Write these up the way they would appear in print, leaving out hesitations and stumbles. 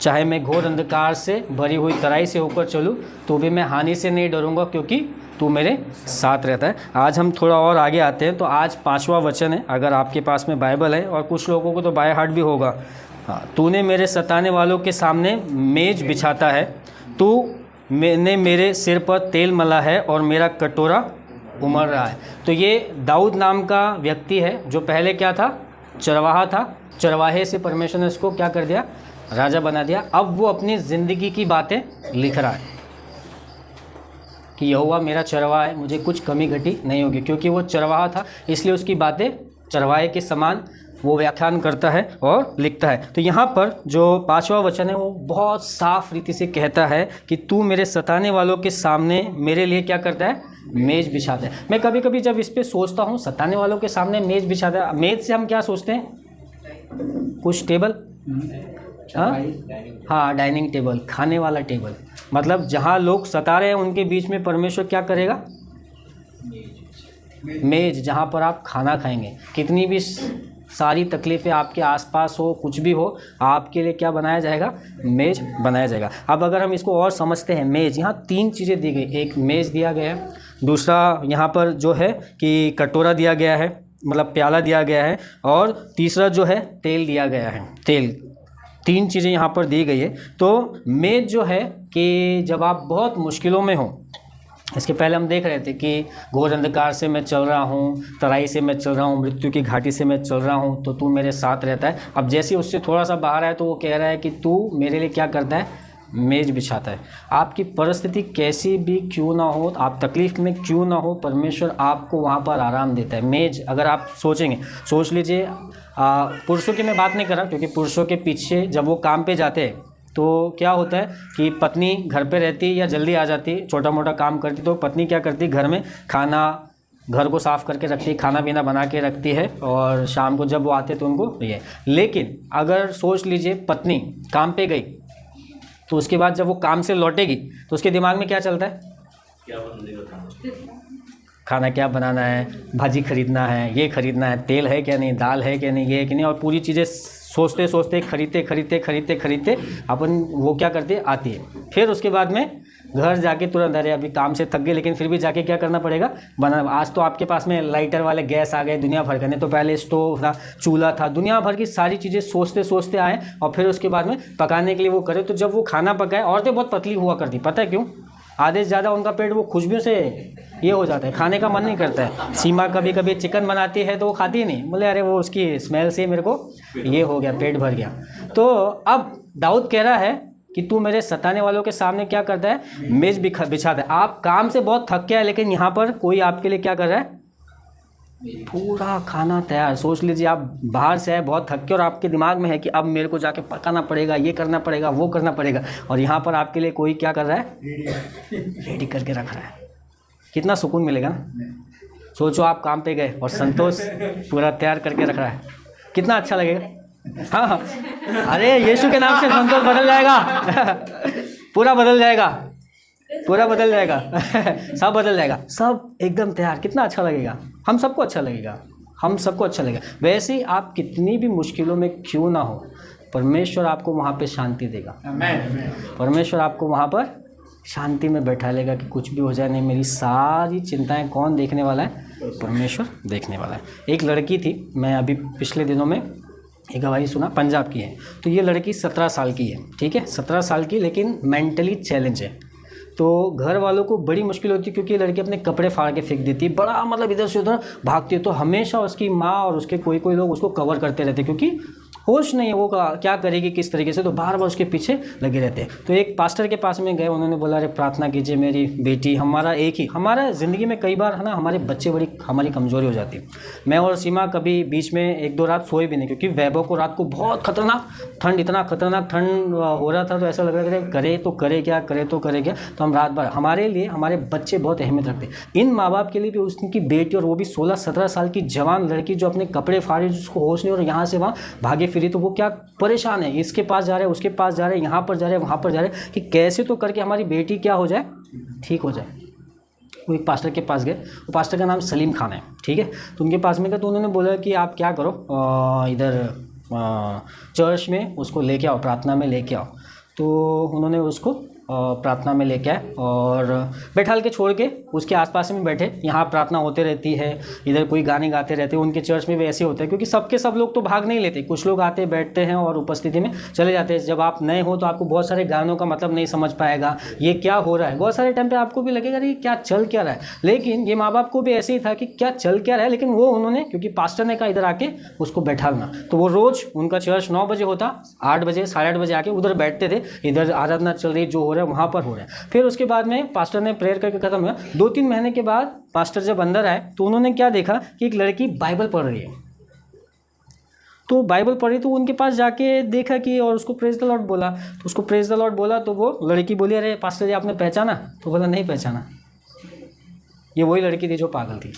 चाहे मैं घोर अंधकार से भरी हुई तराई से होकर चलूँ तो भी मैं हानि से नहीं डरूंगा, क्योंकि तू मेरे साथ रहता है। आज हम थोड़ा और आगे आते हैं। तो आज 5वां वचन है, अगर आपके पास में बाइबल है, और कुछ लोगों को तो बाय हार्ट भी होगा। हाँ, तूने मेरे सताने वालों के सामने मेज बिछाता है, मैंने मेरे सिर पर तेल मला है और मेरा कटोरा उमड़ रहा है। तो ये दाऊद नाम का व्यक्ति है जो पहले क्या था, चरवाहा था। चरवाहे से परमेश्वर ने उसको क्या कर दिया, राजा बना दिया। अब वो अपनी ज़िंदगी की बातें लिख रहा है कि यहोवा मेरा चरवाहा है, मुझे कुछ कमी घटी नहीं होगी। क्योंकि वो चरवाहा था इसलिए उसकी बातें चरवाहे के समान वो व्याख्यान करता है और लिखता है। तो यहाँ पर जो 5वां वचन है वो बहुत साफ रीति से कहता है कि तू मेरे सताने वालों के सामने मेरे लिए क्या करता है, मेज बिछाता है। मैं कभी कभी जब इस पे सोचता हूँ, सताने वालों के सामने मेज बिछाता है, मेज से हम क्या सोचते हैं, कुछ टेबल, हाँ डाइनिंग टेबल, खाने वाला टेबल। मतलब जहाँ लोग सता रहे हैं उनके बीच में परमेश्वर क्या करेगा, मेज, जहाँ पर आप खाना खाएंगे। कितनी भी सारी तकलीफ़ें आपके आसपास हो, कुछ भी हो, आपके लिए क्या बनाया जाएगा, मेज बनाया जाएगा। अब अगर हम इसको और समझते हैं, मेज, यहाँ 3 चीज़ें दी गई। एक मेज दिया गया है, दूसरा यहाँ पर जो है कि कटोरा दिया गया है, मतलब प्याला दिया गया है, और तीसरा जो है तेल दिया गया है, तेल। 3 चीज़ें यहाँ पर दी गई है। तो मेज जो है कि जब आप बहुत मुश्किलों में हो, इसके पहले हम देख रहे थे कि घोर अंधकार से मैं चल रहा हूँ, तराई से मैं चल रहा हूँ, मृत्यु की घाटी से मैं चल रहा हूँ, तो तू मेरे साथ रहता है। अब जैसे उससे थोड़ा सा बाहर आए तो वो कह रहा है कि तू मेरे लिए क्या करता है, मेज बिछाता है। आपकी परिस्थिति कैसी भी क्यों ना हो, आप तकलीफ़ में क्यों ना हो, परमेश्वर आपको वहाँ पर आराम देता है। मेज, अगर आप सोचेंगे, सोच लीजिए, पुरुषों की मैं बात नहीं कर रहा, क्योंकि पुरुषों के पीछे जब वो काम पे जाते हैं तो क्या होता है कि पत्नी घर पे रहती या जल्दी आ जाती, छोटा मोटा काम करती, तो पत्नी क्या करती, घर में खाना, घर को साफ़ करके रखती है, खाना पीना बना के रखती है, और शाम को जब वो आते तो उनको ये। लेकिन अगर सोच लीजिए पत्नी काम पे गई तो उसके बाद जब वो काम से लौटेगी तो उसके दिमाग में क्या चलता है, खाना क्या बनाना है, भाजी खरीदना है, ये खरीदना है, तेल है क्या नहीं, दाल है क्या नहीं, ये है कि नहीं, और पूरी चीज़ें सोचते सोचते खरीदते अपन वो क्या करते आती है। फिर उसके बाद में घर जाके तुरंत, अरे अभी काम से थक गए, लेकिन फिर भी जाके क्या करना पड़ेगा, बनाना। आज तो आपके पास में लाइटर वाले गैस आ गए दुनिया भर का, नहीं तो पहले स्टोव था, चूल्हा था, दुनिया भर की सारी चीज़ें सोचते सोचते आए और फिर उसके बाद में पकाने के लिए वो करे। तो जब वो खाना पकाए, औरतें बहुत पतली हुआ करती, पता है क्यों, आधे से ज़्यादा उनका पेट वो खुशबू से ये हो जाता है, खाने का मन नहीं करता है। सीमा कभी कभी चिकन बनाती है तो वो खाती ही नहीं, बोले अरे वो उसकी स्मेल से मेरे को ये हो गया, पेट भर गया। तो अब दाऊद कह रहा है कि तू मेरे सताने वालों के सामने क्या करता है, मेज बिछाता है। आप काम से बहुत थक गया है, लेकिन यहाँ पर कोई आपके लिए क्या कर रहा है, पूरा खाना तैयार। सोच लीजिए आप बाहर से आए, बहुत थक के, और आपके दिमाग में है कि अब मेरे को जाके पकाना पड़ेगा, ये करना पड़ेगा, वो करना पड़ेगा, और यहाँ पर आपके लिए कोई क्या कर रहा है, रेडी करके रख रहा है। कितना सुकून मिलेगा ना। सोचो आप काम पे गए और संतोष पूरा तैयार करके रख रहा है, कितना अच्छा लगेगा। हाँ, अरे यीशु के नाम से संतोष बदल जाएगा पूरा बदल जाएगा, पूरा बदल जाएगा सब बदल जाएगा, सब एकदम तैयार। कितना अच्छा लगेगा, हम सबको अच्छा लगेगा, हम सबको अच्छा लगेगा। वैसे ही आप कितनी भी मुश्किलों में क्यों ना हो, परमेश्वर आपको वहाँ पे शांति देगा। परमेश्वर आपको वहाँ पर शांति में बैठा लेगा कि कुछ भी हो जाए, नहीं, मेरी सारी चिंताएं कौन देखने वाला है, परमेश्वर देखने वाला है। एक लड़की थी, मैं अभी पिछले दिनों में एक गवाही सुना, पंजाब की है। तो ये लड़की 17 साल की है, ठीक है, 17 साल की, लेकिन मेंटली चैलेंज है। तो घर वालों को बड़ी मुश्किल होती है, क्योंकि ये लड़की अपने कपड़े फाड़ के फेंक देती है, बड़ा मतलब इधर से उधर भागती है। तो हमेशा उसकी माँ और उसके कोई कोई लोग उसको कवर करते रहते, क्योंकि होश नहीं है वो क्या करेगी किस तरीके से, तो बार बार उसके पीछे लगे रहते हैं। तो एक पास्टर के पास में गए, उन्होंने बोला अरे प्रार्थना कीजिए मेरी बेटी, हमारा ज़िंदगी में कई बार है ना, हमारे बच्चे बड़ी हमारी कमज़ोरी हो जाती है। मैं और सीमा कभी बीच में 1-2 रात सोए भी नहीं, क्योंकि वैभव को रात को बहुत खतरनाक ठंड, इतना खतरनाक ठंड हो रहा था, तो ऐसा लग रहा था करे तो करे क्या। तो हम रात भर, हमारे लिए हमारे बच्चे बहुत अहमियत रखते हैं। इन माँ बाप के लिए भी उनकी बेटी, और वो भी 16-17 साल की जवान लड़की जो अपने कपड़े फाड़े, जिसको होश नहीं, और यहाँ से वहाँ भागे फिरी, तो वो क्या परेशान है, इसके पास जा रहे हैं, उसके पास जा रहे हैं, यहाँ पर जा रहे हैं, वहाँ पर जा रहे हैं, कि कैसे तो करके हमारी बेटी क्या हो जाए, ठीक हो जाए। वो एक पास्टर के पास गए, वो पास्टर का नाम सलीम खान है, ठीक है। तो उनके पास में गए, तो उन्होंने बोला कि आप क्या करो, इधर चर्च में उसको लेके आओ, प्रार्थना में लेके आओ। तो उन्होंने उसको प्रार्थना में लेके आए और बैठाल के छोड़ के उसके आसपास में बैठे। यहाँ प्रार्थना होते रहती है, इधर कोई गाने गाते रहते हैं। उनके चर्च में भी ऐसे होता है, क्योंकि सबके सब लोग तो भाग नहीं लेते, कुछ लोग आते बैठते हैं और उपस्थिति में चले जाते हैं। जब आप नए हो तो आपको बहुत सारे गानों का मतलब नहीं समझ पाएगा, ये क्या हो रहा है। बहुत सारे टाइम पर आपको भी लगेगा ये क्या चल क्या रहा है, लेकिन ये माँ बाप को भी ऐसे ही था कि क्या चल क्या रहा है। लेकिन वो उन्होंने, क्योंकि पास्टर ने कहा इधर आके उसको बैठालना, तो वो रोज़ उनका चर्च 9 बजे होता, 8 बजे 8:30 बजे आके उधर बैठते थे। इधर आराधना चल रही, जो हो रहा है वहाँ पर हो रहा है। फिर उसके बाद में पास्टर ने प्रेयर करके खत्म हुआ। 2-3 महीने के बाद पास्टर जब अंदर आए तो उन्होंने क्या देखा कि एक लड़की बाइबल पढ़ रही है। तो बाइबल पढ़ी तो उनके पास जाके देखा कि, और उसको प्रेज द लॉर्ड बोला। तो उसको प्रेज द लॉर्ड बोला तो वो लड़की बोली, अरे पास्टर जी आपने पहचाना? तो बोला नहीं पहचाना, ये वही लड़की थी जो पागल थी।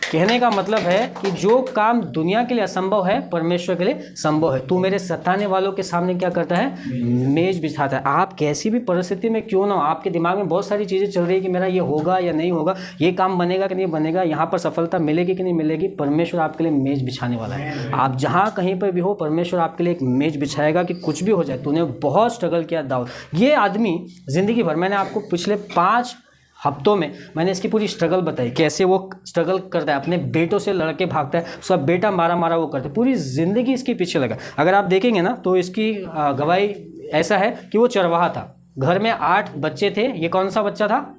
कहने का मतलब है कि जो काम दुनिया के लिए असंभव है परमेश्वर के लिए संभव है। तू मेरे सताने वालों के सामने क्या करता है? मेज बिछाता है। आप कैसी भी परिस्थिति में क्यों ना हो, आपके दिमाग में बहुत सारी चीज़ें चल रही है कि मेरा ये होगा या नहीं होगा, ये काम बनेगा कि नहीं बनेगा, यहाँ पर सफलता मिलेगी कि नहीं मिलेगी, परमेश्वर आपके लिए मेज बिछाने वाला है। आप जहाँ कहीं पर भी हो, परमेश्वर आपके लिए एक मेज बिछाएगा कि कुछ भी हो जाए। तूने बहुत स्ट्रगल किया दाऊद, ये आदमी ज़िंदगी भर, मैंने आपको पिछले 5 हफ्तों में मैंने इसकी पूरी स्ट्रगल बताई, कैसे वो स्ट्रगल करता है, अपने बेटों से लड़के भागता है, उसका बेटा मारा वो करता है, पूरी ज़िंदगी इसके पीछे लगा। अगर आप देखेंगे ना तो इसकी गवाही ऐसा है कि वो चरवाहा था, घर में 8 बच्चे थे। ये कौन सा बच्चा था?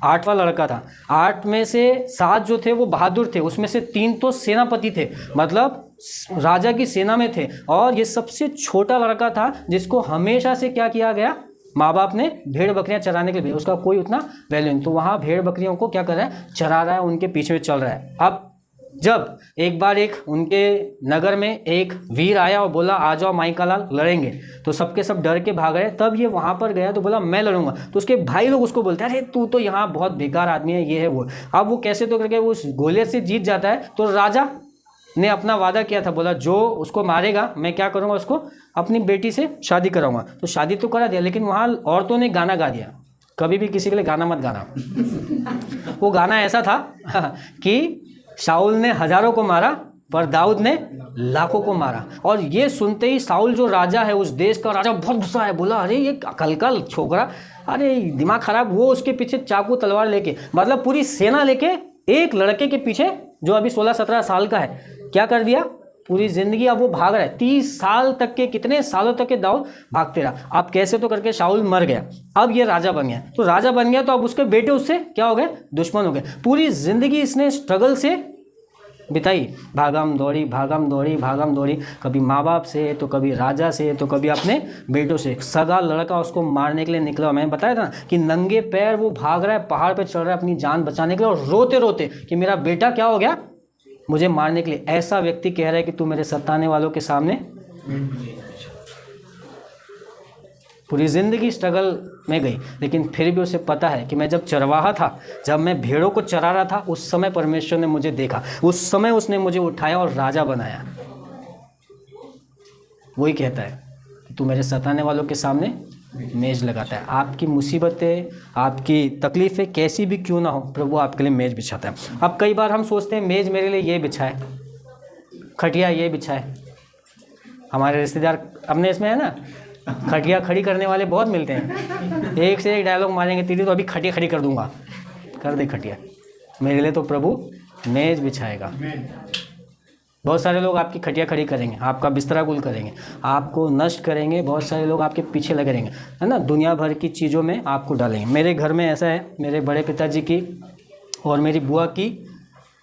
8वां लड़का था। 8 में से 7 जो थे वो बहादुर थे, उसमें से 3 तो सेनापति थे, मतलब राजा की सेना में थे। और ये सबसे छोटा लड़का था जिसको हमेशा से क्या किया गया, माँ बाप ने भेड़ बकरियां चराने के लिए, उसका कोई उतना वैल्यू नहीं, तो वहाँ भेड़ बकरियों को क्या कर रहा है, चरा रहा है, उनके पीछे चल रहा है। अब जब एक बार एक उनके नगर में एक वीर आया और बोला आ जाओ माई का लाल लड़ेंगे, तो सबके सब डर के भाग रहे। तब ये वहाँ पर गया तो बोला मैं लड़ूंगा, तो उसके भाई लोग उसको बोलते हैं अरे तू तो यहाँ बहुत बेकार आदमी है, ये है वो। अब वो कैसे तो करके वो उस गोलियत से जीत जाता है। तो राजा ने अपना वादा किया था, बोला जो उसको मारेगा मैं क्या करूँगा, उसको अपनी बेटी से शादी कराऊंगा। तो शादी तो करा दिया, लेकिन वहाँ औरतों ने गाना गा दिया। कभी भी किसी के लिए गाना मत गाना। वो गाना ऐसा था कि शाऊल ने हजारों को मारा पर दाऊद ने लाखों को मारा। और ये सुनते ही शाऊल जो राजा है, उस देश का राजा, बहुत गुस्सा है, बोला अरे ये कल छोकरा, अरे दिमाग खराब। वो उसके पीछे चाकू तलवार लेके, मतलब पूरी सेना लेके एक लड़के के पीछे जो अभी 16-17 साल का है, क्या कर दिया, पूरी जिंदगी अब वो भाग रहा है। 30 साल तक के, कितने सालों तक के दाऊद भागते रहा। अब कैसे तो करके शाऊल मर गया, अब ये राजा बन गया। तो राजा बन गया तो अब उसके बेटे उससे क्या हो गए, दुश्मन हो गए। पूरी जिंदगी इसने स्ट्रगल से बिताई, भागम दौड़ी, कभी माँ बाप से तो कभी राजा से तो कभी अपने बेटों से। सगा लड़का उसको मारने के लिए निकला। मैंने बताया था कि नंगे पैर वो भाग रहा है, पहाड़ पे चढ़ रहा है अपनी जान बचाने के लिए, और रोते रोते कि मेरा बेटा क्या हो गया, मुझे मारने के लिए। ऐसा व्यक्ति कह रहा है कि तू मेरे सताने वालों के सामने। पूरी ज़िंदगी स्ट्रगल में गई, लेकिन फिर भी उसे पता है कि मैं जब चरवाहा था, जब मैं भेड़ों को चरा रहा था, उस समय परमेश्वर ने मुझे देखा, उस समय उसने मुझे उठाया और राजा बनाया। वही कहता है कि तू मेरे सताने वालों के सामने मेज लगाता है। आपकी मुसीबतें, आपकी तकलीफ़ें कैसी भी क्यों ना हो, प्रभु आपके लिए मेज बिछाता है। अब कई बार हम सोचते हैं मेज मेरे लिए ये बिछाए, खटिया ये बिछाए। हमारे रिश्तेदार अपने इसमें है ना, खटिया खड़ी करने वाले बहुत मिलते हैं, एक से एक डायलॉग मारेंगे, तेरी तो अभी खटिया खड़ी कर दूंगा, कर दे खटिया। मेरे लिए तो प्रभु मेज बिछाएगा। बहुत सारे लोग आपकी खटिया खड़ी करेंगे, आपका बिस्तरा गुल करेंगे, आपको नष्ट करेंगे। बहुत सारे लोग आपके पीछे लगे रहेंगे, है ना, दुनिया भर की चीज़ों में आपको डालेंगे। मेरे घर में ऐसा है, मेरे बड़े पिताजी की और मेरी बुआ की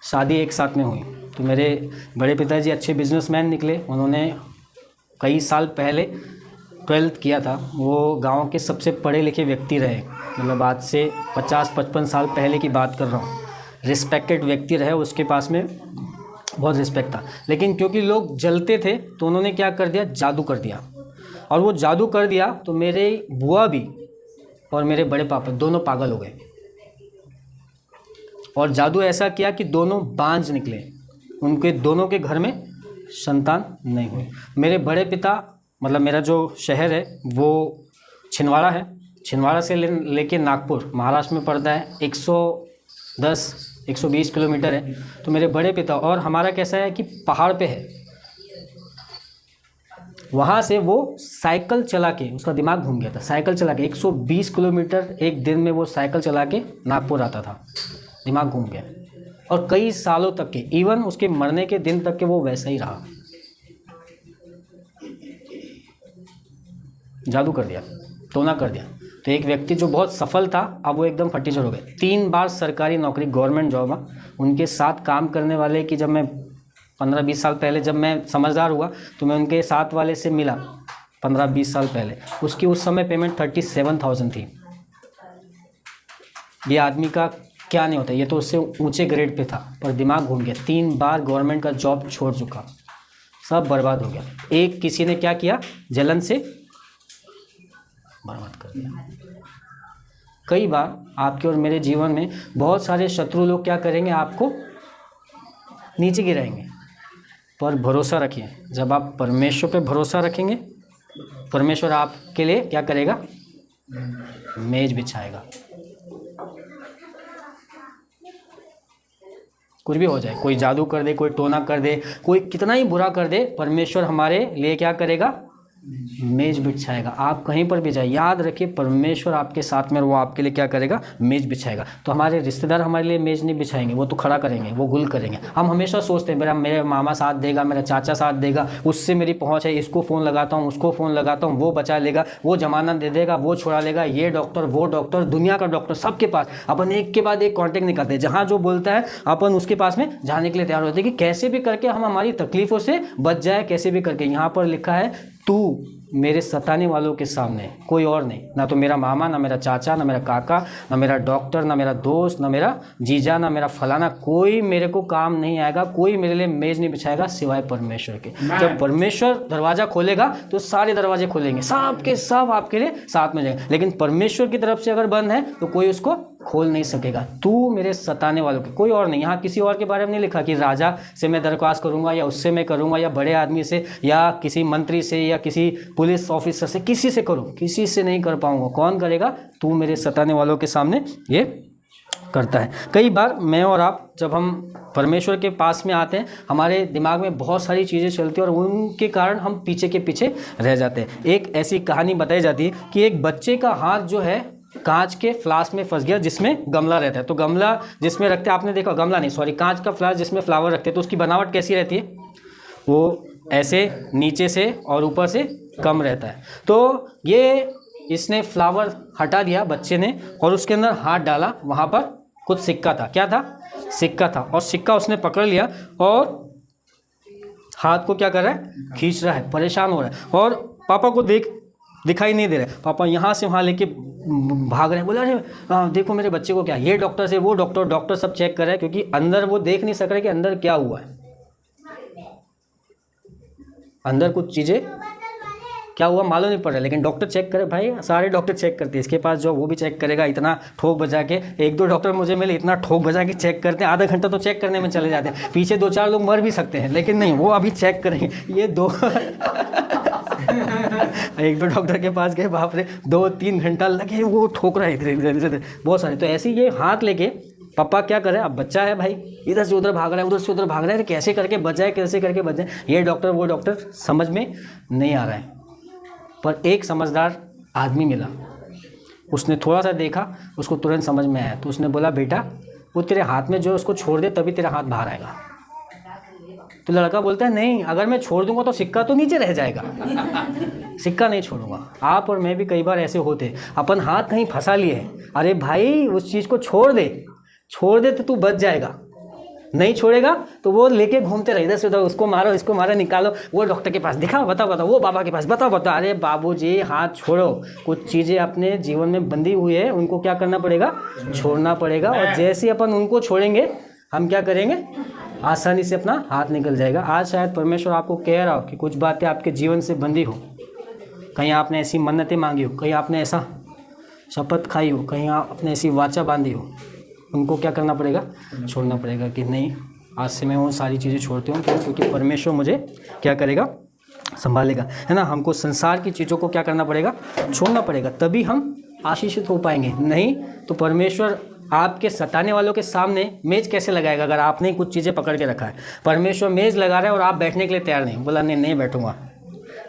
शादी एक साथ में हुई। तो मेरे बड़े पिताजी अच्छे बिजनेसमैन निकले। उन्होंने कई साल पहले 12th किया था। वो गांव के सबसे पढ़े लिखे व्यक्ति रहे, मतलब आज से 50-55 साल पहले की बात कर रहा हूँ। रिस्पेक्टेड व्यक्ति रहे, उसके पास में बहुत रिस्पेक्ट था। लेकिन क्योंकि लोग जलते थे तो उन्होंने क्या कर दिया, जादू कर दिया। और वो जादू कर दिया तो मेरे बुआ भी और मेरे बड़े पापा दोनों पागल हो गए। और जादू ऐसा किया कि दोनों बांझ निकले, उनके दोनों के घर में संतान नहीं हुई। मेरे बड़े पिता, मतलब मेरा जो शहर है वो छिंदवाड़ा है। छिंदवाड़ा से लेके नागपुर महाराष्ट्र में पड़ता है, 110-120 किलोमीटर है। तो मेरे बड़े पिता और हमारा कैसा है कि पहाड़ पे है, वहाँ से वो साइकिल चला के, उसका दिमाग घूम गया था, साइकिल चला के 120 किलोमीटर एक दिन में वो साइकिल चला के नागपुर आता था, दिमाग घूम गया। और कई सालों तक के, इवन उसके मरने के दिन तक के वो वैसा ही रहा, जादू कर दिया, टोना कर दिया। तो एक व्यक्ति जो बहुत सफल था, अब वो एकदम फटीचर हो गए। 3 बार सरकारी नौकरी, गवर्नमेंट जॉब, उनके साथ काम करने वाले की, जब मैं 15-20 साल पहले जब मैं समझदार हुआ तो मैं उनके साथ वाले से मिला 15-20 साल पहले, उसकी उस समय पेमेंट 37,000 थी। ये आदमी का क्या नहीं होता, ये तो उससे ऊंचे ग्रेड पे था, पर दिमाग घूम गया। 3 बार गवर्नमेंट का जॉब छोड़ चुका, सब बर्बाद हो गया। एक किसी ने क्या किया, जलन से बर्बाद कर दिया। कई बार आपके और मेरे जीवन में बहुत सारे शत्रु लोग क्या करेंगे, आपको नीचे गिराएंगे, पर भरोसा रखिए, जब आप परमेश्वर पे भरोसा रखेंगे, परमेश्वर आपके लिए क्या करेगा, मेज बिछाएगा। कुछ भी हो जाए, कोई जादू कर दे, कोई टोना कर दे, कोई कितना ही बुरा कर दे, परमेश्वर हमारे लिए क्या करेगा, मेज बिछाएगा। आप कहीं पर भी जाए, याद रखिए परमेश्वर आपके साथ में, वो आपके लिए क्या करेगा, मेज बिछाएगा। तो हमारे रिश्तेदार हमारे लिए मेज नहीं बिछाएंगे, वो तो खड़ा करेंगे, वो गुल करेंगे। हम हमेशा सोचते हैं मेरे मामा साथ देगा, मेरा चाचा साथ देगा, उससे मेरी पहुंच है, इसको फ़ोन लगाता हूँ, उसको फ़ोन लगाता हूँ, वो बचा लेगा, वो जमानत दे देगा, वो छुड़ा लेगा, ये डॉक्टर, वो डॉक्टर, दुनिया का डॉक्टर, सबके पास अपन एक के बाद एक कॉन्टेक्ट निकालते हैं। जहाँ जो बोलता है अपन उसके पास में जाने के लिए तैयार होते हैं कि कैसे भी करके हम हमारी तकलीफ़ों से बच जाए, कैसे भी करके। यहाँ पर लिखा है, तू मेरे सताने वालों के सामने, कोई और नहीं, ना तो मेरा मामा, ना मेरा चाचा, ना मेरा काका, ना मेरा डॉक्टर, ना मेरा दोस्त, ना मेरा जीजा, ना मेरा फलाना, कोई मेरे को काम नहीं आएगा, कोई मेरे लिए मेज नहीं बिछाएगा सिवाय परमेश्वर के। जब परमेश्वर दरवाज़ा खोलेगा तो सारे दरवाजे खोलेंगे, सब के सब आपके लिए साथ में जाएंगे। लेकिन परमेश्वर की तरफ से अगर बंद है तो कोई उसको खोल नहीं सकेगा। तू मेरे सताने वालों के, कोई और नहीं। यहाँ किसी और के बारे में नहीं लिखा कि राजा से मैं दरख्वास्त करूँगा, या उससे मैं करूँगा, या बड़े आदमी से, या किसी मंत्री से, या किसी पुलिस ऑफिसर से, किसी से करूँ, किसी से नहीं कर पाऊँगा। कौन करेगा, तू मेरे सताने वालों के सामने ये करता है। कई बार मैं और आप जब हम परमेश्वर के पास में आते हैं, हमारे दिमाग में बहुत सारी चीज़ें चलती हैं और उनके कारण हम पीछे के पीछे रह जाते हैं। एक ऐसी कहानी बताई जाती है कि एक बच्चे का हाथ जो है कांच के फ्लास्क में फंस गया, जिसमें गमला रहता है। तो गमला जिसमें रखते हैं, आपने देखा, गमला नहीं सॉरी, कांच का फ्लास्क जिसमें फ्लावर रखते हैं, तो उसकी बनावट कैसी रहती है, वो ऐसे नीचे से और ऊपर से कम रहता है। तो ये इसने फ्लावर हटा दिया बच्चे ने, और उसके अंदर हाथ डाला, वहाँ पर कुछ सिक्का था। क्या था, सिक्का था। और सिक्का उसने पकड़ लिया और हाथ को क्या कर रहा है, खींच रहा है, परेशान हो रहा है। और पापा को दिखाई नहीं दे रहा है। पापा यहाँ से वहाँ लेके भाग रहे हैं, बोला अरे देखो मेरे बच्चे को क्या, ये डॉक्टर से वो डॉक्टर सब चेक कर रहे हैं, क्योंकि अंदर वो देख नहीं सक रहे कि अंदर क्या हुआ है, अंदर कुछ चीज़ें क्या हुआ मालूम नहीं पड़ रहा। लेकिन डॉक्टर चेक करे, भाई सारे डॉक्टर चेक करते हैं, इसके पास जो वो भी चेक करेगा। इतना ठोक बजा के, 1-2 डॉक्टर मुझे मिले, इतना ठोक बजा के चेक करते हैं, आधा घंटा तो चेक करने में चले जाते हैं। पीछे 2-4 लोग मर भी सकते हैं, लेकिन नहीं, वो अभी चेक करेंगे। ये 1-2 डॉक्टर के पास गए, बाप रे 2-3 घंटा लगे, वो ठोक रहा है इधर बहुत सारे। तो ऐसे ये हाथ लेके पापा क्या करे, अब बच्चा है भाई, इधर से उधर भाग रहा है, उधर से उधर भाग रहा है, कैसे करके बचाए, कैसे करके बचाए, ये डॉक्टर वो डॉक्टर समझ में नहीं आ रहा है। पर एक समझदार आदमी मिला, उसने थोड़ा सा देखा, उसको तुरंत समझ में आया। तो उसने बोला, बेटा वो तेरे हाथ में जो उसको छोड़ दे, तभी तेरा हाथ बाहर आएगा। तो लड़का बोलता है, नहीं, अगर मैं छोड़ दूंगा तो सिक्का तो नीचे रह जाएगा, सिक्का नहीं छोड़ूंगा। आप और मैं भी कई बार ऐसे होते, अपन हाथ कहीं फंसा लिए, अरे भाई उस चीज़ को छोड़ दे तो तू बच जाएगा। नहीं छोड़ेगा तो वो लेके घूमते रहे, इधर से उधर, उसको मारो, इसको मारो, निकालो, वो डॉक्टर के पास दिखाओ, बताओ, वो बाबा के पास बताओ। अरे बाबूजी हाथ छोड़ो, कुछ चीज़ें अपने जीवन में बंधी हुई है, उनको क्या करना पड़ेगा, छोड़ना पड़ेगा। और जैसे अपन उनको छोड़ेंगे, हम क्या करेंगे, आसानी से अपना हाथ निकल जाएगा। आज शायद परमेश्वर आपको कह रहा हो कि कुछ बातें आपके जीवन से बंधी हो, कहीं आपने ऐसी मन्नतें मांगी हो, कहीं आपने ऐसा शपथ खाई हो, कहीं आपने ऐसी वाचा बांधी हो, उनको क्या करना पड़ेगा, छोड़ना पड़ेगा। कि नहीं, आज से मैं वो सारी चीज़ें छोड़ती हूँ, क्योंकि परमेश्वर मुझे क्या करेगा, संभालेगा, है ना। हमको संसार की चीज़ों को क्या करना पड़ेगा, छोड़ना पड़ेगा, तभी हम आशीषित हो पाएंगे। नहीं तो परमेश्वर आपके सताने वालों के सामने मेज कैसे लगाएगा, अगर आपने कुछ चीज़ें पकड़ के रखा है। परमेश्वर मेज लगा रहा है और आप बैठने के लिए तैयार नहीं, बोला नहीं बैठूंगा,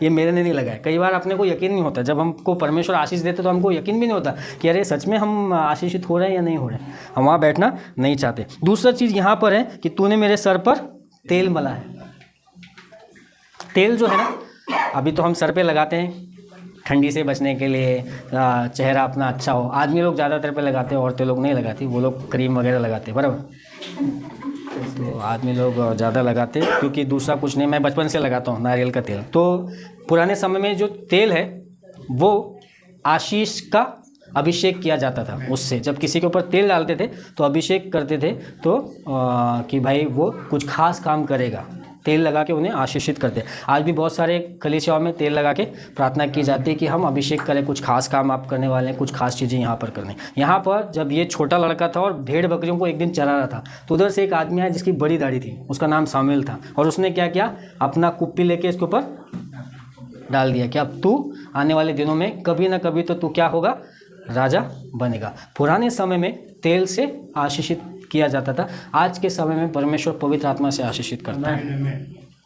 ये मेरे ने नहीं लगाया। कई बार अपने को यकीन नहीं होता, जब हमको परमेश्वर आशीष देते तो हमको यकीन भी नहीं होता कि अरे सच में हम आशीषित हो रहे हैं या नहीं हो रहे हैं, हम वहाँ बैठना नहीं चाहते। दूसरा चीज़ यहाँ पर है कि तूने मेरे सर पर तेल मला है। तेल जो है ना, अभी तो हम सर पे लगाते हैं ठंडी से बचने के लिए, चेहरा अपना अच्छा हो। आदमी लोग ज़्यादातर पे लगाते हैं, औरतें लोग नहीं लगाती, वो लोग क्रीम वगैरह लगाते हैं, बराबर। तो आदमी लोग ज़्यादा लगाते हैं, क्योंकि दूसरा कुछ नहीं, मैं बचपन से लगाता हूँ नारियल का तेल। तो पुराने समय में जो तेल है वो आशीष का अभिषेक किया जाता था उससे। जब किसी के ऊपर तेल डालते थे तो अभिषेक करते थे, तो कि भाई वो कुछ खास काम करेगा, तेल लगा के उन्हें आशीषित करते। आज भी बहुत सारे कलीसियाओं में तेल लगा के प्रार्थना की जाती है कि हम अभिषेक करें, कुछ खास काम आप करने वाले हैं, कुछ खास चीज़ें यहाँ पर करने। यहाँ पर जब ये छोटा लड़का था और भेड़ बकरियों को एक दिन चरा रहा था, तो उधर से एक आदमी आया जिसकी बड़ी दाढ़ी थी, उसका नाम सामुएल था, और उसने क्या किया, अपना कुप्पी लेके इसके ऊपर डाल दिया कि अब तू आने वाले दिनों में कभी ना कभी तो तू क्या होगा, राजा बनेगा। पुराने समय में तेल से आशीषित किया जाता था। आज के समय में परमेश्वर पवित्र आत्मा से आशीषित करता है।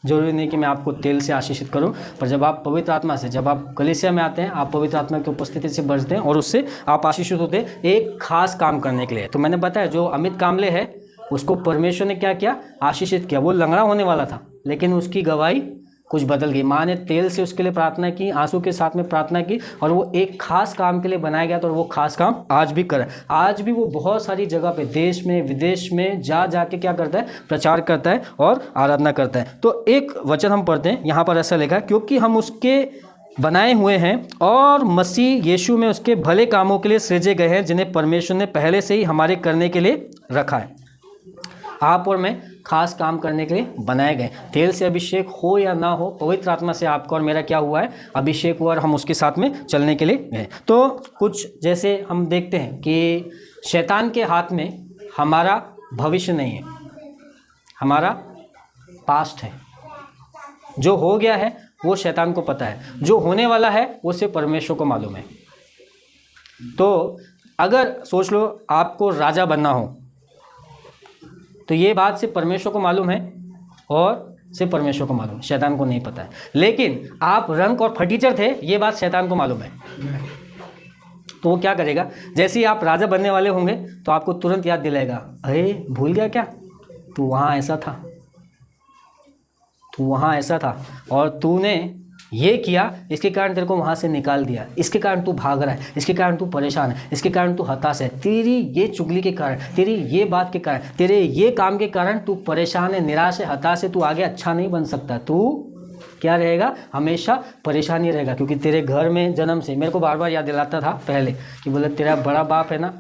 जरूरी नहीं कि मैं आपको तेल से आशीषित करूं, पर जब आप पवित्र आत्मा से, जब आप कलीसिया में आते हैं, आप पवित्र आत्मा की उपस्थिति से बचते हैं और उससे आप आशीषित होते हैं एक खास काम करने के लिए। तो मैंने बताया जो अमित कामले है उसको परमेश्वर ने क्या किया, आशीषित किया। वो लंगड़ा होने वाला था, लेकिन उसकी गवाही कुछ बदल गई। माँ ने तेल से उसके लिए प्रार्थना की, आंसू के साथ में प्रार्थना की, और वो एक खास काम के लिए बनाया गया था, और वो खास काम आज भी कर। आज भी वो बहुत सारी जगह पे, देश में विदेश में जा के क्या करता है, प्रचार करता है और आराधना करता है। तो एक वचन हम पढ़ते हैं, यहाँ पर ऐसा लिखा, क्योंकि हम उसके बनाए हुए हैं और मसीह यीशु में उसके भले कामों के लिए सृजे गए हैं, जिन्हें परमेश्वर ने पहले से ही हमारे करने के लिए रखा है। आप और मैं खास काम करने के लिए बनाए गए। तेल से अभिषेक हो या ना हो, पवित्र आत्मा से आपका और मेरा क्या हुआ है, अभिषेक हुआ, और हम उसके साथ में चलने के लिए गए। तो कुछ जैसे हम देखते हैं कि शैतान के हाथ में हमारा भविष्य नहीं है, हमारा पास्ट है। जो हो गया है वो शैतान को पता है, जो होने वाला है वो सिर्फ परमेश्वर को मालूम है। तो अगर सोच लो आपको राजा बनना हो, तो ये बात सिर्फ परमेश्वर को मालूम है और सिर्फ परमेश्वर को मालूम है, शैतान को नहीं पता है। लेकिन आप रंग और फटीचर थे, ये बात शैतान को मालूम है। तो वो क्या करेगा, जैसे ही आप राजा बनने वाले होंगे तो आपको तुरंत याद दिलाएगा, अरे भूल गया क्या, तू वहाँ ऐसा था, तू वहाँ ऐसा था, और तूने ये किया, इसके कारण तेरे को वहाँ से निकाल दिया, इसके कारण तू भाग रहा है, इसके कारण तू परेशान है, इसके कारण तू हताश है, तेरी ये चुगली के कारण, तेरी ये बात के कारण, तेरे ये काम के कारण तू परेशान है, निराश है, हताश है, तू आगे अच्छा नहीं बन सकता। तू क्या रहेगा, हमेशा परेशानी रहेगा, क्योंकि तेरे घर में जन्म से, मेरे को बार बार याद दिलाता था पहले कि बोले तेरा बड़ा बाप है ना,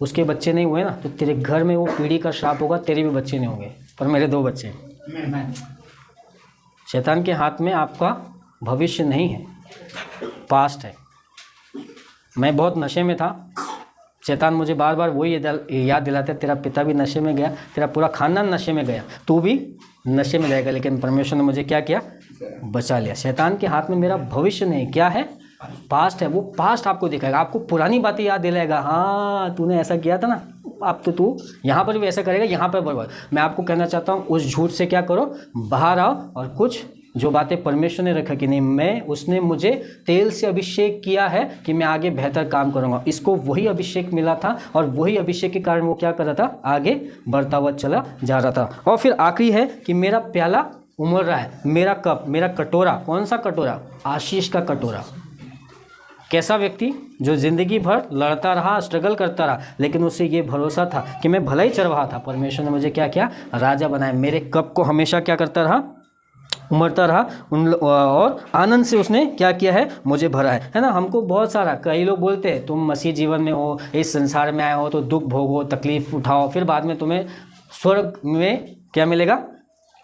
उसके बच्चे नहीं हुए ना, तो तेरे घर में वो पीढ़ी का श्राप होगा, तेरे भी बच्चे नहीं होंगे। पर मेरे 2 बच्चे हैं। शैतान के हाथ में आपका भविष्य नहीं है, पास्ट है। मैं बहुत नशे में था, शैतान मुझे बार बार वही याद दिलाता है, तेरा पिता भी नशे में गया, तेरा पूरा खानदान नशे में गया, तू भी नशे में जाएगा। लेकिन परमेश्वर ने मुझे क्या किया, बचा लिया। शैतान के हाथ में मेरा भविष्य नहीं, क्या है, पास्ट है। वो पास्ट आपको दिखाएगा, आपको पुरानी बातें याद दिलाएगा, हाँ तूने ऐसा किया था ना, अब तो तू यहाँ पर भी ऐसा करेगा, यहाँ पर बर्बाद। मैं आपको कहना चाहता हूँ, उस झूठ से क्या करो, बाहर आओ, और कुछ जो बातें परमेश्वर ने रखा कि नहीं, मैं, उसने मुझे तेल से अभिषेक किया है कि मैं आगे बेहतर काम करूँगा। इसको वही अभिषेक मिला था, और वही अभिषेक के कारण वो क्या कर रहा था, आगे बढ़ता हुआ चला जा रहा था। और फिर आखिरी है कि मेरा प्याला उमड़ रहा है, मेरा कप, मेरा कटोरा, कौन सा कटोरा, आशीष का कटोरा। कैसा व्यक्ति, जो जिंदगी भर लड़ता रहा, स्ट्रगल करता रहा, लेकिन उससे ये भरोसा था कि मैं भला ही चल रहा था, परमेश्वर ने मुझे क्या किया, राजा बनाया। मेरे कप को हमेशा क्या करता रहा, उमड़ता रहा, और आनंद से उसने क्या किया है, मुझे भरा है ना। हमको बहुत सारा, कई लोग बोलते हैं तुम मसीह जीवन में हो, इस संसार में आए हो तो दुख भोगो, तकलीफ उठाओ, फिर बाद में तुम्हें स्वर्ग में क्या मिलेगा,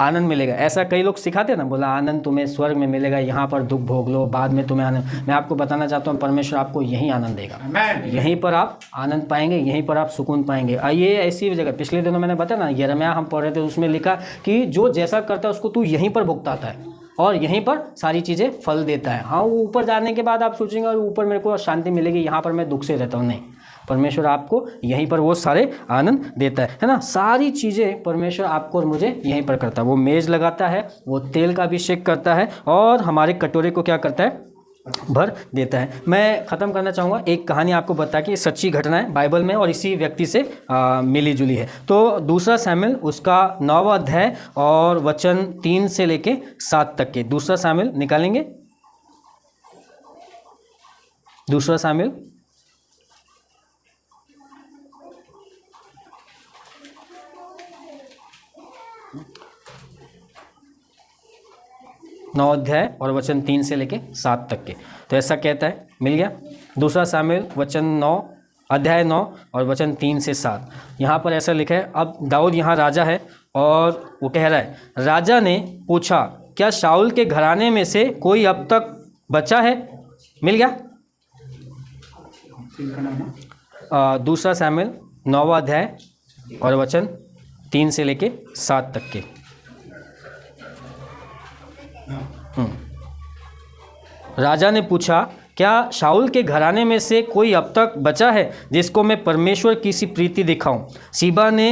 आनंद मिलेगा। ऐसा कई लोग सिखाते हैं ना, बोला आनंद तुम्हें स्वर्ग में मिलेगा, यहाँ पर दुख भोग लो, बाद में तुम्हें आनंद। मैं आपको बताना चाहता हूँ, परमेश्वर आपको यहीं आनंद देगा, यहीं पर आप आनंद पाएंगे, यहीं पर आप सुकून पाएंगे। ये ऐसी जगह, पिछले दिनों मैंने बताया ना, यिर्मयाह हम पढ़ रहे थे, उसमें लिखा कि जो जैसा करता है उसको तू यहीं पर भुगताता है, और यहीं पर सारी चीज़ें फल देता है। हाँ, वो ऊपर जाने के बाद आप सोचेंगे और ऊपर मेरे को शांति मिलेगी, यहाँ पर मैं दुख से रहता हूँ, नहीं। परमेश्वर आपको यहीं पर वो सारे आनंद देता है ना। सारी चीज़ें परमेश्वर आपको और मुझे यहीं पर करता है। वो मेज़ लगाता है, वो तेल का अभिषेक करता है और हमारे कटोरे को क्या करता है, भर देता है। मैं ख़त्म करना चाहूँगा, एक कहानी आपको बता कि सच्ची घटना है बाइबल में और इसी व्यक्ति से मिली जुली है। तो दूसरा शमूएल उसका 9वां अध्याय और वचन 3 से लेके 7 तक के। दूसरा शमूएल निकालेंगे, दूसरा शमूएल 9 अध्याय और वचन 3 से लेके 7 तक के। तो ऐसा कहता है, मिल गया। दूसरा शमूएल वचन 9 अध्याय 9 और वचन 3 से 7। यहाँ पर ऐसा लिखा है, अब दाऊद यहाँ राजा है और वो कह रहा है, राजा ने पूछा क्या शाऊल के घराने में से कोई अब तक बचा है। मिल गया। दूसरा शमूएल 9वां अध्याय और वचन 3 से लेके 7 तक के। राजा ने पूछा क्या शाऊल के घराने में से कोई अब तक बचा है जिसको मैं परमेश्वर की सी प्रीति दिखाऊं। सीबा ने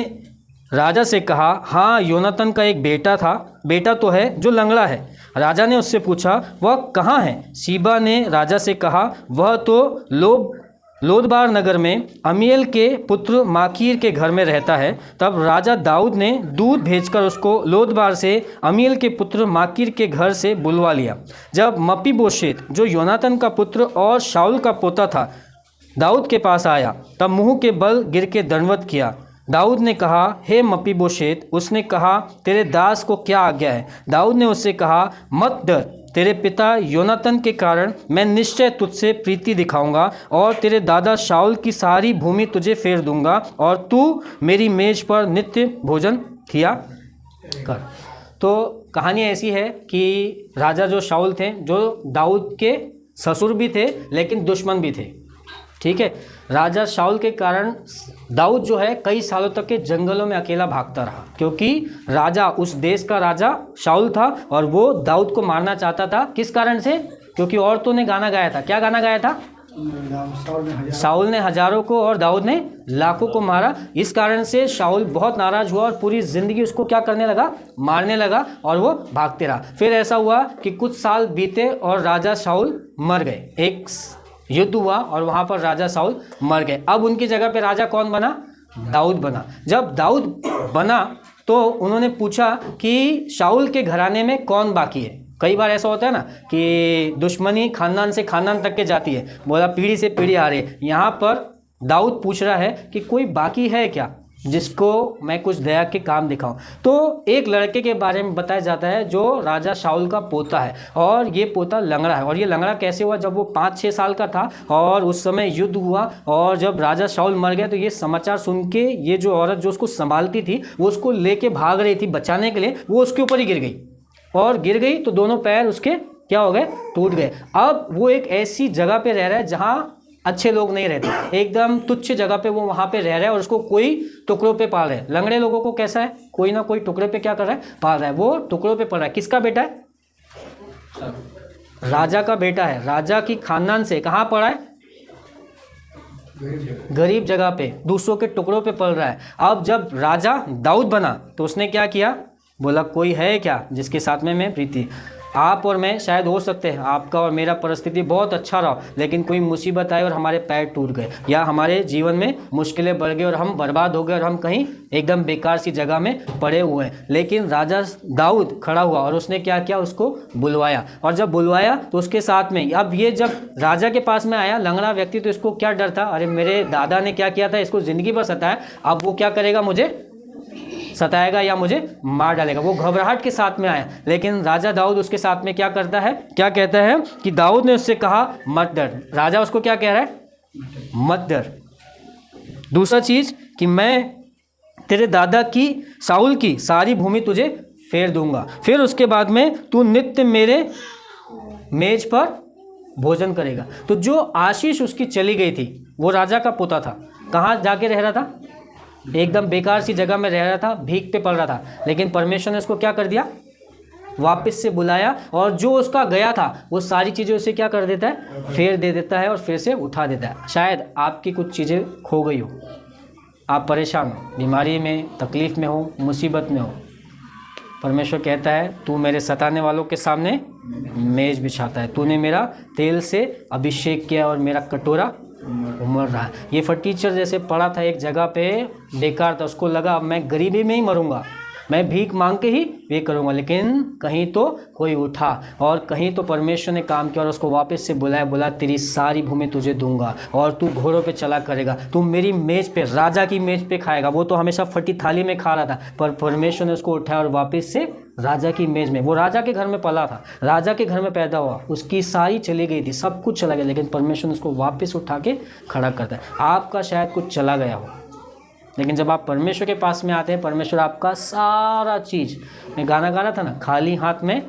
राजा से कहा, हाँ, योनातान का एक बेटा तो है जो लंगड़ा है। राजा ने उससे पूछा, वह कहाँ है। सीबा ने राजा से कहा, वह तो लोदबार नगर में अमीएल के पुत्र माकीर के घर में रहता है। तब राजा दाऊद ने दूत भेजकर उसको लोदबार से अमीएल के पुत्र माकीर के घर से बुलवा लिया। जब मपीबोशेत जो योनातान का पुत्र और शाऊल का पोता था दाऊद के पास आया, तब मुंह के बल गिर के दंडवत किया। दाऊद ने कहा, हे मपीबोशेत। उसने कहा, तेरे दास को क्या आज्ञा है। दाऊद ने उससे कहा, मत डर, तेरे पिता योनातान के कारण मैं निश्चय तुझसे प्रीति दिखाऊंगा और तेरे दादा शाऊल की सारी भूमि तुझे फेर दूंगा और तू मेरी मेज पर नित्य भोजन किया कर। तो कहानी ऐसी है कि राजा जो शाऊल थे, जो दाऊद के ससुर भी थे लेकिन दुश्मन भी थे। ठीक है, राजा शाऊल के कारण दाऊद जो है कई सालों तक के जंगलों में अकेला भागता रहा, क्योंकि राजा, उस देश का राजा शाऊल था और वो दाऊद को मारना चाहता था। किस कारण से? क्योंकि औरतों ने गाना गाया था। क्या गाना गाया था? शाऊल ने हजारों को और दाऊद ने लाखों को मारा। इस कारण से शाऊल बहुत नाराज हुआ और पूरी जिंदगी उसको क्या करने लगा? मारने लगा और वो भागते रहा। फिर ऐसा हुआ कि कुछ साल बीते और राजा शाऊल मर गए। एक युद्ध हुआ और वहाँ पर राजा शाऊल मर गए। अब उनकी जगह पे राजा कौन बना? दाऊद बना। जब दाऊद बना तो उन्होंने पूछा कि शाऊल के घराने में कौन बाकी है। कई बार ऐसा होता है ना कि दुश्मनी खानदान से खानदान तक के जाती है, बोला पीढ़ी से पीढ़ी आ रही है। यहाँ पर दाऊद पूछ रहा है कि कोई बाकी है क्या जिसको मैं कुछ दया के काम दिखाऊं। तो एक लड़के के बारे में बताया जाता है जो राजा शाऊल का पोता है और ये पोता लंगड़ा है। और ये लंगड़ा कैसे हुआ? जब वो 5-6 साल का था और उस समय युद्ध हुआ और जब राजा शाऊल मर गया तो ये समाचार सुन के ये जो औरत जो उसको संभालती थी वो उसको लेके भाग रही थी बचाने के लिए, वो उसके ऊपर ही गिर गई और गिर गई तो दोनों पैर उसके क्या हो गए? टूट गए। अब वो एक ऐसी जगह पे रह रहा है जहाँ अच्छे लोग नहीं रहते, एकदम तुच्छ जगह पे वो वहाँ पे रह रहा है और उसको कोई टुकड़ों पे पाल रहा है। लंगड़े लोगों को कैसा है? कोई ना कोई टुकड़े पे क्या कर रहा है? पाल रहा है। वो टुकड़ों पे पल रहा है। किसका बेटा है? राजा का बेटा है। राजा की खानदान से कहाँ पड़ा है? गरीब जगह पे, दूसरों के टुकड़ों पे पल रहा है। अब जब राजा दाऊद बना तो उसने क्या किया? बोला कोई है क्या जिसके साथ में मैं प्रीति। आप और मैं शायद हो सकते हैं आपका और मेरा परिस्थिति बहुत अच्छा रहा, लेकिन कोई मुसीबत आई और हमारे पैर टूट गए या हमारे जीवन में मुश्किलें बढ़ गई और हम बर्बाद हो गए और हम कहीं एकदम बेकार सी जगह में पड़े हुए हैं। लेकिन राजा दाऊद खड़ा हुआ और उसने क्या किया? उसको बुलवाया। और जब बुलवाया तो उसके साथ में, अब ये जब राजा के पास में आया लंगड़ा व्यक्ति, तो इसको क्या डर था? अरे मेरे दादा ने क्या किया था, इसको जिंदगी भर सताया, अब वो क्या करेगा? मुझे सताएगा या मुझे मार डालेगा। वो घबराहट के साथ में आया। लेकिन राजा दाऊद उसके साथ में क्या करता है? क्या कहता है कि दाऊद ने उससे कहा मत डर। राजा उसको क्या कह रहा है? मत डर। दूसरा चीज कि मैं तेरे दादा की शाऊल की सारी भूमि तुझे फेर दूंगा, फिर उसके बाद में तू नित्य मेरे मेज पर भोजन करेगा। तो जो आशीष उसकी चली गई थी, वो राजा का पोता था, कहाँ जाके रह रहा था? एकदम बेकार सी जगह में रह रहा था, भीख पे पड़ रहा था। लेकिन परमेश्वर ने उसको क्या कर दिया? वापस से बुलाया और जो उसका गया था वो सारी चीज़ें उसे क्या कर देता है, फेर दे देता है और फिर से उठा देता है। शायद आपकी कुछ चीज़ें खो गई हो, आप परेशान हो, बीमारी में, तकलीफ़ में हो, मुसीबत में हो। परमेश्वर कहता है तू मेरे सताने वालों के सामने मेज बिछाता है, तूने मेरा तेल से अभिषेक किया और मेरा कटोरा उमड़ रहा है। ये फटीचर जैसे पड़ा था एक जगह पे बेकार था, उसको लगा अब मैं गरीबी में ही मरूंगा, मैं भीख मांग के ही ये करूंगा, लेकिन कहीं तो कोई उठा और कहीं तो परमेश्वर ने काम किया और उसको वापस से बुलाया, बोला तेरी सारी भूमि तुझे दूंगा और तू घोड़ों पे चला करेगा, तू मेरी मेज पे, राजा की मेज पे खाएगा। वो तो हमेशा फटी थाली में खा रहा था, पर परमेश्वर ने उसको उठाया और वापस से राजा की मेज में, वो राजा के घर में पला था, राजा के घर में पैदा हुआ, उसकी सारी चली गई थी, सब कुछ चला गया, लेकिन परमेश्वर ने उसको वापस उठा के खड़ा करता है। आपका शायद कुछ चला गया हो, लेकिन जब आप परमेश्वर के पास में आते हैं, परमेश्वर आपका सारा चीज़, मैं गाना गा रहा था ना, खाली हाथ में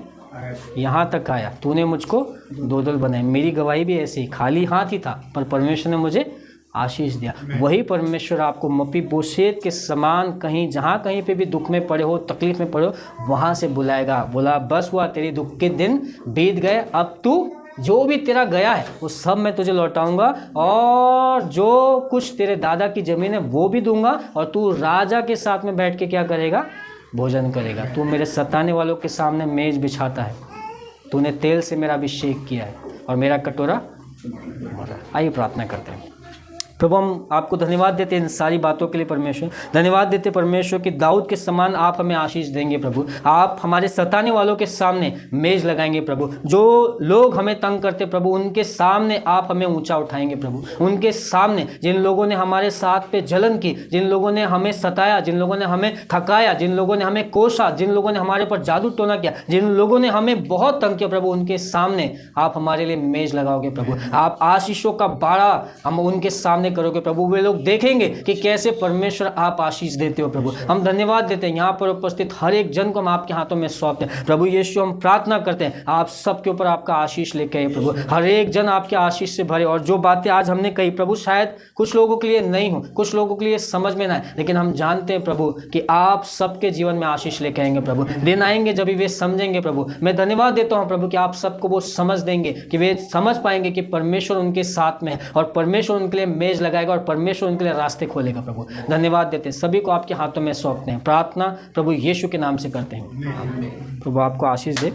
यहाँ तक आया, तूने मुझको दोदल बनाया। मेरी गवाही भी ऐसी, खाली हाथ ही था पर परमेश्वर ने मुझे आशीष दिया। वही परमेश्वर आपको मपीबोशेत के समान कहीं, जहाँ कहीं पे भी दुख में पड़े हो, तकलीफ में पड़े हो, वहाँ से बुलाएगा। बोला बस हुआ, तेरी दुख के दिन बीत गए, अब तू जो भी तेरा गया है वो सब मैं तुझे लौटाऊंगा और जो कुछ तेरे दादा की ज़मीन है वो भी दूंगा और तू राजा के साथ में बैठ के क्या करेगा, भोजन करेगा। तू मेरे सताने वालों के सामने मेज बिछाता है, तूने तेल से मेरा अभिषेक किया है और मेरा कटोरा भरा। आइए प्रार्थना करते हैं। प्रभु हम आपको धन्यवाद देते हैं इन सारी बातों के लिए परमेश्वर, धन्यवाद देते परमेश्वर कि दाऊद के समान आप हमें आशीष देंगे प्रभु, आप हमारे सताने वालों के सामने मेज लगाएंगे प्रभु, जो लोग हमें तंग करते प्रभु उनके सामने आप हमें ऊंचा उठाएंगे प्रभु, उनके सामने जिन लोगों ने हमारे साथ पे जलन की, जिन लोगों ने हमें सताया, जिन लोगों ने हमें थकाया, जिन लोगों ने हमें कोसा, जिन लोगों ने हमारे ऊपर जादू टोना किया, जिन लोगों ने हमें बहुत तंग किया प्रभु, उनके सामने आप हमारे लिए मेज लगाओगे प्रभु, आप आशीषों का बाड़ा हम उनके सामने करोगे प्रभु। वे लोग देखेंगे कि कैसे परमेश्वर आप आशीष देते हो प्रभु। हम धन्यवाद देते हैं, यहाँ पर उपस्थित हर एक जन को हम आपके हाथों में सौंपते हैं प्रभु यीशु। हम प्रार्थना करते हैं आप सबके ऊपर आपका आशीष लेके आए प्रभु, हर एक जन आपके आशीष से भरे। और जो बातें आज हमने कही प्रभु शायद कुछ लोगों के लिए नहीं हो, कुछ लोगों के लिए समझ में ना आए, लेकिन हम जानते हैं प्रभु कि आप सबके जीवन में आशीष लेके आएंगे प्रभु। दिन आएंगे जब वे समझेंगे प्रभु। मैं धन्यवाद देता हूँ प्रभु कि आप सबको वो समझ देंगे, कि वे समझ पाएंगे कि परमेश्वर उनके साथ में है और परमेश्वर उनके लिए मेज लगाएगा और परमेश्वर उनके लिए रास्ते खोलेगा प्रभु। धन्यवाद देते हैं, सभी को आपके हाथों में सौंपते हैं। प्रार्थना प्रभु यीशु के नाम से करते हैं। प्रभु आपको आशीष दे।